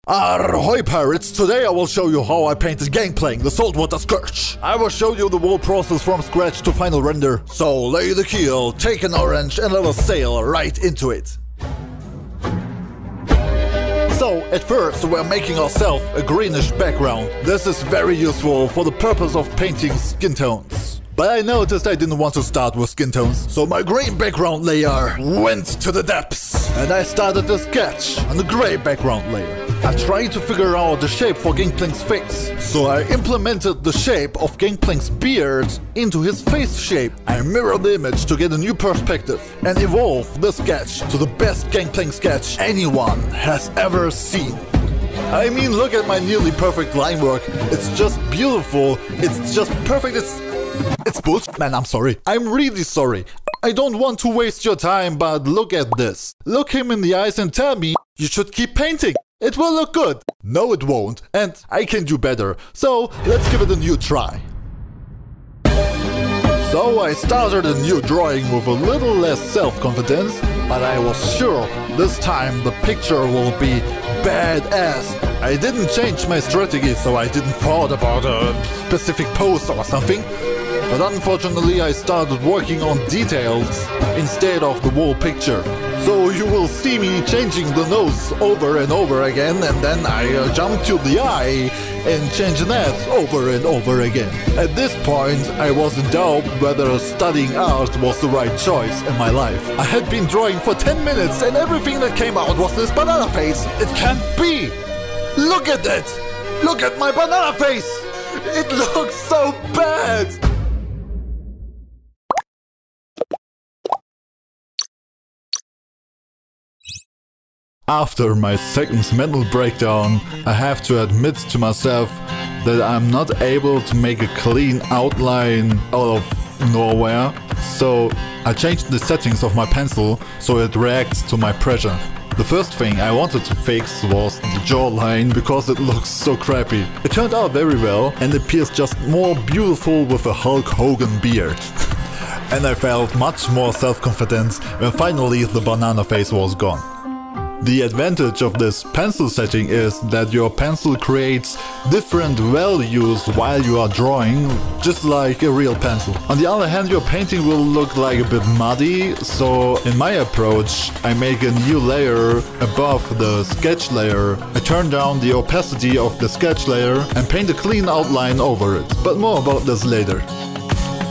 Ahoy pirates, today I will show you how I painted Gangplank, the saltwater scourge. I will show you the whole process from scratch to final render. So lay the keel, take an orange and let us sail right into it. So, at first we're making ourselves a greenish background. This is very useful for the purpose of painting skin tones. But I noticed I didn't want to start with skin tones, so my green background layer went to the depths. And I started to sketch on the gray background layer. I tried to figure out the shape for Gangplank's face, so I implemented the shape of Gangplank's beard into his face shape. I mirrored the image to get a new perspective and evolve the sketch to the best Gangplank sketch anyone has ever seen. I mean, look at my nearly perfect line work. It's just beautiful. It's just perfect. It's bullshit, man. I'm sorry. I'm really sorry. I don't want to waste your time, but look at this. Look him in the eyes and tell me you should keep painting. It will look good. No, it won't. And I can do better. So let's give it a new try. So I started a new drawing with a little less self-confidence, but I was sure this time the picture will be badass. I didn't change my strategy, so I didn't thought about a specific pose or something. But unfortunately I started working on details instead of the whole picture. So you will see me changing the nose over and over again, and then I jump to the eye and change that over and over again. At this point I was in doubt whether studying art was the right choice in my life. I had been drawing for 10 minutes and everything that came out was this banana face. It can't be! Look at it! Look at my banana face! It looks so bad! After my second mental breakdown, I have to admit to myself that I'm not able to make a clean outline out of nowhere. So I changed the settings of my pencil so it reacts to my pressure. The first thing I wanted to fix was the jawline because it looks so crappy. It turned out very well and appears just more beautiful with a Hulk Hogan beard. And I felt much more self-confident when finally the banana face was gone. The advantage of this pencil setting is that your pencil creates different values while you are drawing, just like a real pencil. On the other hand, your painting will look like a bit muddy, so in my approach, I make a new layer above the sketch layer. I turn down the opacity of the sketch layer and paint a clean outline over it, but more about this later.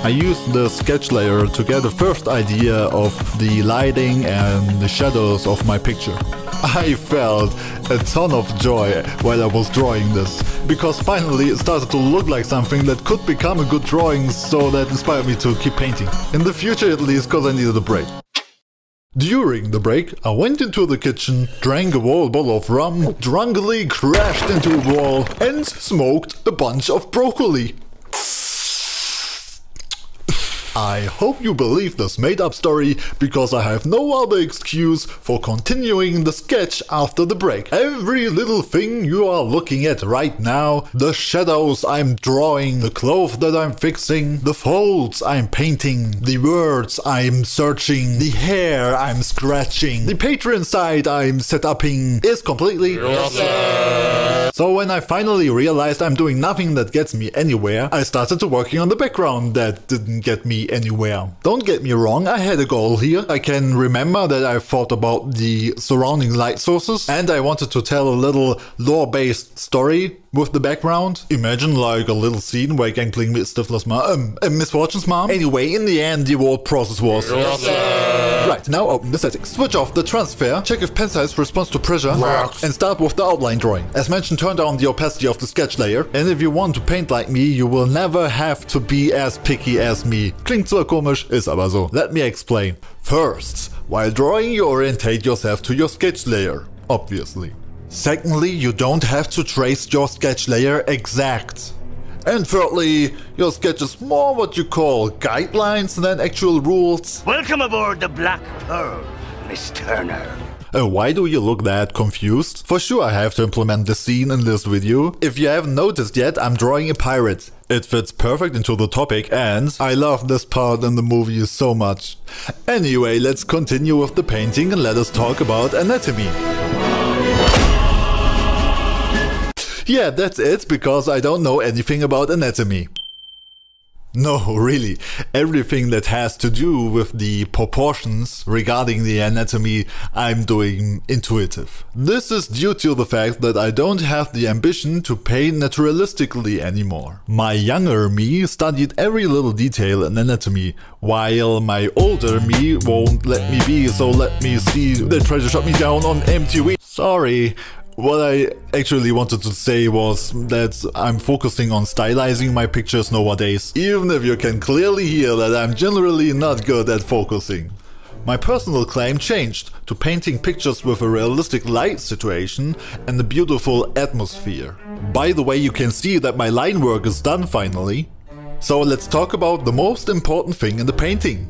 I used the sketch layer to get a first idea of the lighting and the shadows of my picture. I felt a ton of joy while I was drawing this, because finally it started to look like something that could become a good drawing, so that inspired me to keep painting. In the future at least, cause I needed a break. During the break, I went into the kitchen, drank a whole bottle of rum, drunkenly crashed into a wall and smoked a bunch of broccoli. I hope you believe this made-up story, because I have no other excuse for continuing the sketch after the break. Every little thing you are looking at right now, the shadows I'm drawing, the clothes that I'm fixing, the folds I'm painting, the words I'm searching, the hair I'm scratching, the Patreon site I'm setuping is completely useless. So when I finally realized I'm doing nothing that gets me anywhere, I started to working on the background that didn't get me anywhere. Don't get me wrong, I had a goal here. I can remember that I thought about the surrounding light sources and I wanted to tell a little lore-based story with the background. Imagine like a little scene where Gangplank meets Stifler's mom, Misfortune's mom. Anyway, in the end, the whole process was... Right, now open the settings. Switch off the transfer, check if pen size responds to pressure, and start with the outline drawing. As mentioned, turn down the opacity of the sketch layer, and if you want to paint like me, you will never have to be as picky as me. Klingt zwar komisch, ist aber so. Let me explain. First, while drawing, you orientate yourself to your sketch layer, obviously. Secondly, you don't have to trace your sketch layer exact. And thirdly, your sketch is more what you call guidelines than actual rules. Welcome aboard the Black Pearl, Miss Turner. Why do you look that confused? For sure I have to implement the scene in this video. If you haven't noticed yet, I'm drawing a pirate. It fits perfect into the topic and I love this part in the movie so much. Anyway, let's continue with the painting and let us talk about anatomy. Yeah, that's it, because I don't know anything about anatomy. No, really, everything that has to do with the proportions regarding the anatomy I'm doing intuitive. This is due to the fact that I don't have the ambition to paint naturalistically anymore. My younger me studied every little detail in anatomy, while my older me won't let me be, so let me see. They try to shut me down on MTV. Sorry. What I actually wanted to say was that I'm focusing on stylizing my pictures nowadays, even if you can clearly hear that I'm generally not good at focusing. My personal claim changed to painting pictures with a realistic light situation and a beautiful atmosphere. By the way, you can see that my line work is done finally. So let's talk about the most important thing in the painting.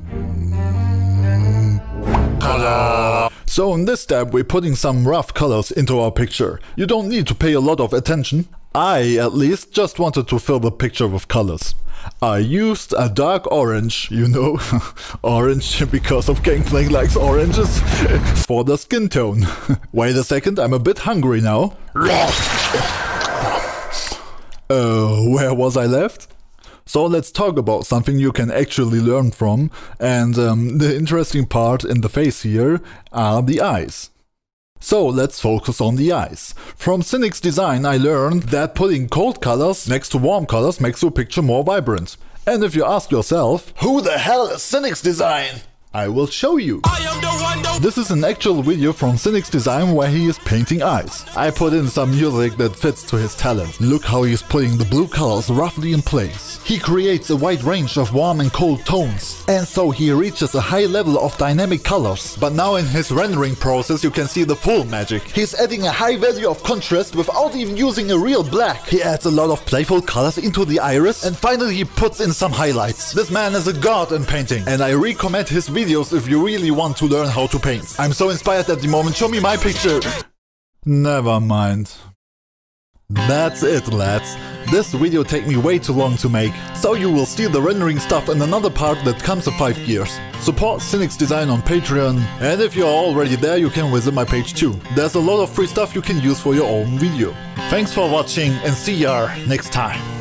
Color. So in this step we're putting some rough colors into our picture. You don't need to pay a lot of attention. I, at least, just wanted to fill the picture with colors. I used a dark orange, you know, orange because of Gangplank likes oranges, for the skin tone. Wait a second, I'm a bit hungry now. Where was I left? So let's talk about something you can actually learn from, and the interesting part in the face here are the eyes. So let's focus on the eyes. From Sinix Design I learned that putting cold colors next to warm colors makes your picture more vibrant. And if you ask yourself, who the hell is Sinix Design? I will show you. This is an actual video from Sinix Design where he is painting eyes. I put in some music that fits to his talent. Look how he is putting the blue colors roughly in place. He creates a wide range of warm and cold tones, and so he reaches a high level of dynamic colors. But now in his rendering process you can see the full magic. He's adding a high value of contrast without even using a real black. He adds a lot of playful colors into the iris, and finally he puts in some highlights. This man is a god in painting, and I recommend his videos if you really want to learn how to paint. I'm so inspired at the moment, show me my picture! Never mind. That's it, lads. This video take me way too long to make, so you will see the rendering stuff in another part that comes in 5 years. Support Sinix Design on Patreon, and if you're already there you can visit my page too. There's a lot of free stuff you can use for your own video. Thanks for watching and see ya next time.